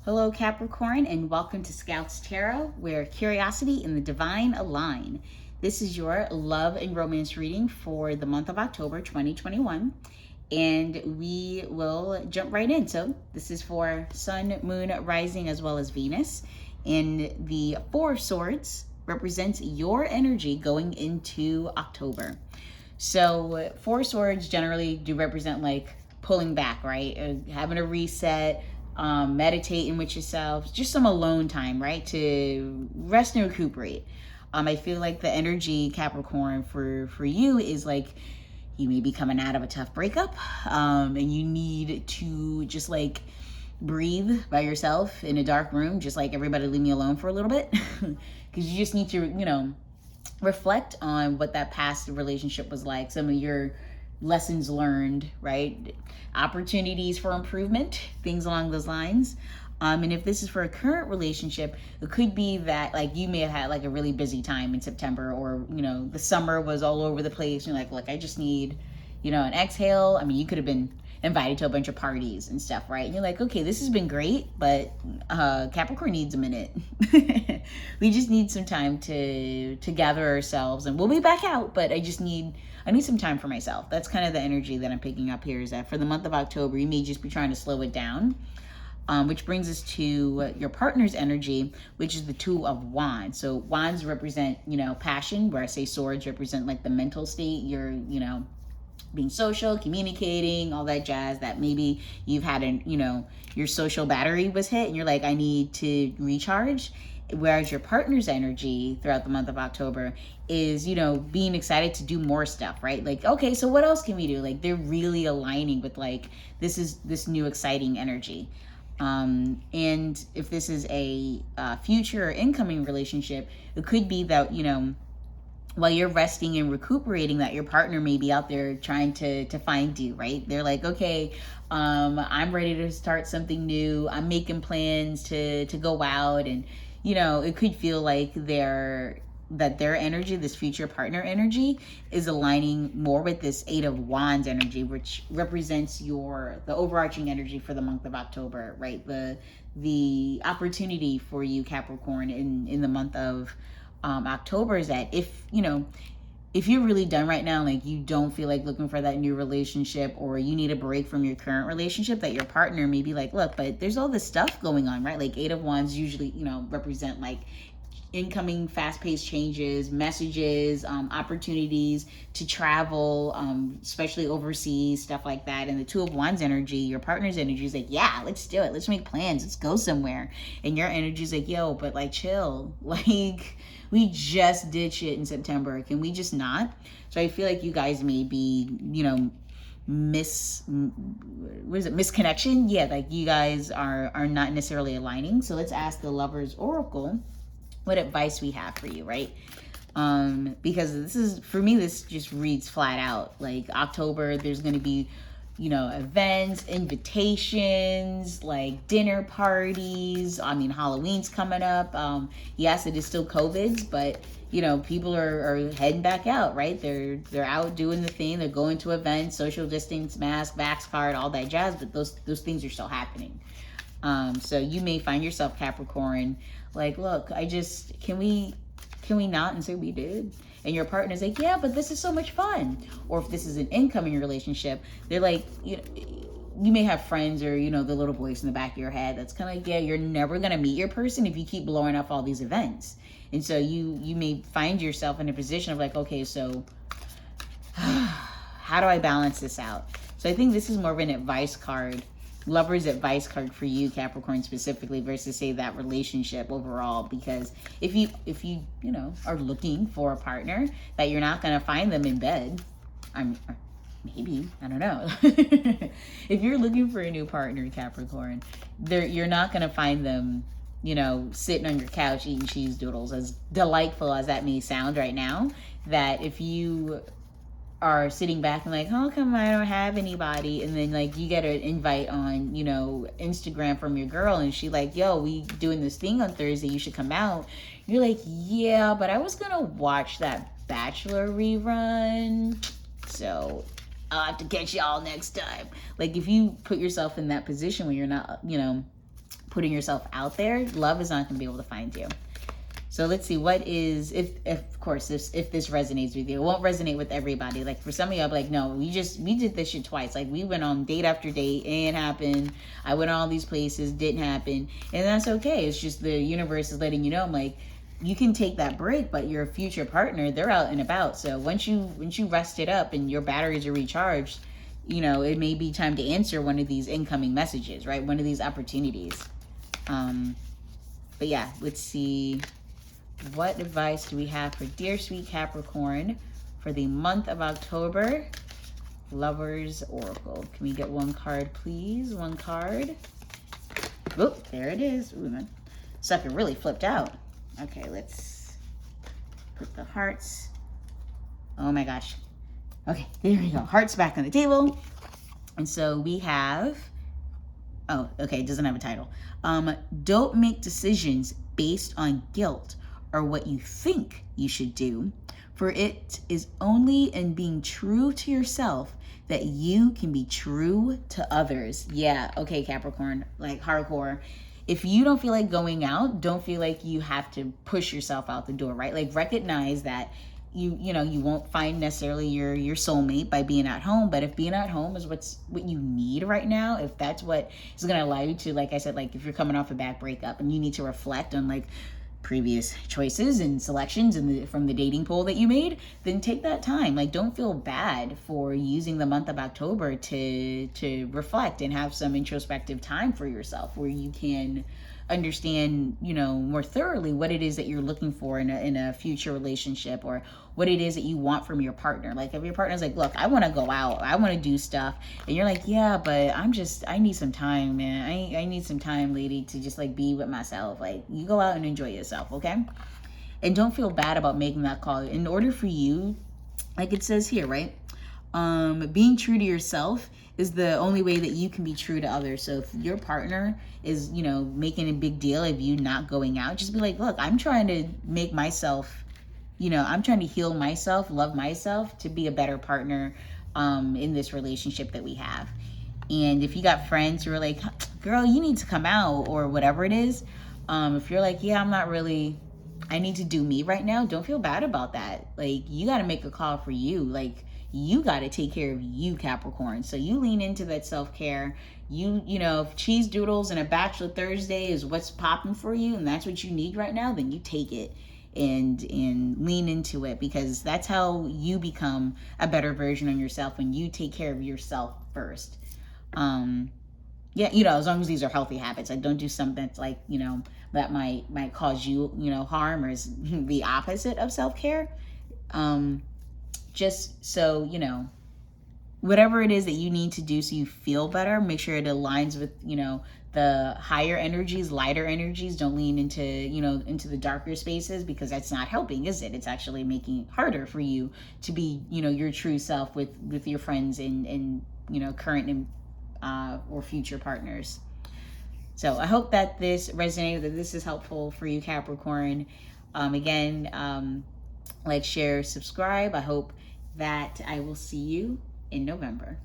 Hello, Capricorn, and welcome to Scouts Tarot, where curiosity and the divine align. This is your love and romance reading for the month of October 2021, and we will jump right in. So, this is for Sun, Moon, Rising, as well as Venus, and the Four of Swords represents your energy going into October. So, Four Swords generally do represent like pulling back, right? Having a reset, meditating with yourself, just some alone time, right? To rest and recuperate. I feel like the energy, Capricorn, for you is like you may be coming out of a tough breakup, and you need to just like breathe by yourself in a dark room, just like everybody leave me alone for a little bit, because you just need to, reflect on what that past relationship was like, some of your lessons learned, right? Opportunities for improvement, things along those lines. And if this is for a current relationship, it could be that like you may have had like a really busy time in September, or the summer was all over the place. You're like, look, I just need, an exhale. I mean, you could have been invited to a bunch of parties and stuff, right? And you're like, okay, this has been great, but Capricorn needs a minute. We just need some time to gather ourselves, and we'll be back out, but I need some time for myself. That's kind of the energy that I'm picking up here, is that for the month of October, you may just be trying to slow it down. Which brings us to your partner's energy, which is the Two of Wands. So wands represent, passion, where I say swords represent like the mental state. You're, being social, communicating, all that jazz, that maybe you've had your social battery was hit and you're like, I need to recharge. Whereas your partner's energy throughout the month of October is, being excited to do more stuff, right? Like, okay, so what else can we do? Like, they're really aligning with like, this new exciting energy. And if this is a future or incoming relationship, it could be that, while you're resting and recuperating, that your partner may be out there trying to find you, right? They're like, okay, I'm ready to start something new. I'm making plans to go out, and it could feel like their energy, this future partner energy, is aligning more with this Eight of Wands energy, which represents the overarching energy for the month of October, right? The opportunity for you, Capricorn, in the month of October, is that if you're really done right now, like you don't feel like looking for that new relationship, or you need a break from your current relationship, that your partner may be like, look, but there's all this stuff going on, right? Like Eight of Wands usually, represent like incoming fast-paced changes, messages, opportunities to travel, especially overseas, stuff like that. And the Two of Wands energy, your partner's energy, is like, yeah, let's do it. Let's make plans. Let's go somewhere. And your energy is like, yo, but like chill. Like, we just did shit in September. Can we just not? So I feel like you guys may be, misconnection. Yeah, like you guys are not necessarily aligning. So let's ask the Lover's Oracle what advice we have for you, right? Because this is, for me, this just reads flat out like October, there's going to be, events, invitations, like dinner parties. I mean, Halloween's coming up. Yes, it is still COVID's, but people are heading back out, right? They're out doing the thing. They're going to events, social distance, mask, vax card, all that jazz. But those things are still happening. So you may find yourself, Capricorn, like, look, can we not? And say we did. And your partner's like, yeah, but this is so much fun. Or if this is an incoming relationship, they're like, you may have friends, or, the little voice in the back of your head that's kind of like, yeah, you're never going to meet your person if you keep blowing off all these events. And so you may find yourself in a position of like, okay, so how do I balance this out? So I think this is more of an advice card, Lover's advice card for you, Capricorn, specifically, versus say that relationship overall. Because if you are looking for a partner, that you're not going to find them in bed. Maybe, I don't know. If you're looking for a new partner, Capricorn, you're not going to find them, sitting on your couch eating cheese doodles, as delightful as that may sound right now. That if you are sitting back and like, how come I don't have anybody? And then like you get an invite on, Instagram from your girl, and she like, yo, we doing this thing on Thursday, you should come out. You're like, yeah, but I was gonna watch that Bachelor rerun, so I'll have to catch y'all next time. Like, if you put yourself in that position where you're not, putting yourself out there, love is not going to be able to find you. So let's see, what is, if of course, if this resonates with you. It won't resonate with everybody. Like for some of y'all, be like, no, we did this shit twice. Like we went on date after date, it ain't happened. I went on all these places, didn't happen. And that's okay. It's just the universe is letting you know, I'm like, you can take that break, but your future partner, they're out and about. So once you rest it up and your batteries are recharged, you know, it may be time to answer one of these incoming messages, right? One of these opportunities. But yeah, let's see. What advice do we have for dear sweet Capricorn for the month of October? Lovers Oracle. Can we get one card, please? One card. Oh, there it is. Ooh, man. Sucker really flipped out. Okay, let's put the hearts. Oh my gosh. Okay, there we go. Hearts back on the table. And so we have, oh, okay, it doesn't have a title. Don't make decisions based on guilt or what you think you should do, for it is only in being true to yourself that you can be true to others. Yeah, okay, Capricorn, like hardcore. If you don't feel like going out, don't feel like you have to push yourself out the door, right? Like recognize that you know, you won't find necessarily your soulmate by being at home, but if being at home is what you need right now, if that's what is going to allow you to, like I said, like if you're coming off a bad breakup and you need to reflect on like previous choices and selections from the dating pool that you made, then take that time. Like don't feel bad for using the month of October to reflect and have some introspective time for yourself where you can understand, you know, more thoroughly what it is that you're looking for in a future relationship, or what it is that you want from your partner. Like if your partner's like, look, I want to go out, I want to do stuff, and you're like, yeah, but I need some time, man. I need some time, lady, to just like be with myself. Like you go out and enjoy yourself, okay? And don't feel bad about making that call. In order for you, like it says here, right? Being true to yourself is the only way that you can be true to others. So if your partner is, you know, making a big deal of you not going out, just be like, look, I'm trying to make myself, you know, I'm trying to heal myself, love myself to be a better partner in this relationship that we have. And if you got friends who are like, girl, you need to come out or whatever it is, if you're like, yeah, I'm not really, I need to do me right now, don't feel bad about that. Like you got to make a call for you. Like you got to take care of you, Capricorn. So you lean into that self-care. You know, if cheese doodles and a bachelor Thursday is what's popping for you and that's what you need right now, then you take it and lean into it, because that's how you become a better version of yourself, when you take care of yourself first. Yeah, you know, as long as these are healthy habits. Like don't do something that's like, you know, that might cause you, you know, harm, or is the opposite of self-care. Just so, you know, whatever it is that you need to do so you feel better, make sure it aligns with, you know, the higher energies, lighter energies. Don't lean into, you know, into the darker spaces, because that's not helping, is it? It's actually making it harder for you to be, you know, your true self with your friends and you know, current and or future partners. So I hope that this resonated, that this is helpful for you, Capricorn. Again, like, share, subscribe. I hope that I will see you in November.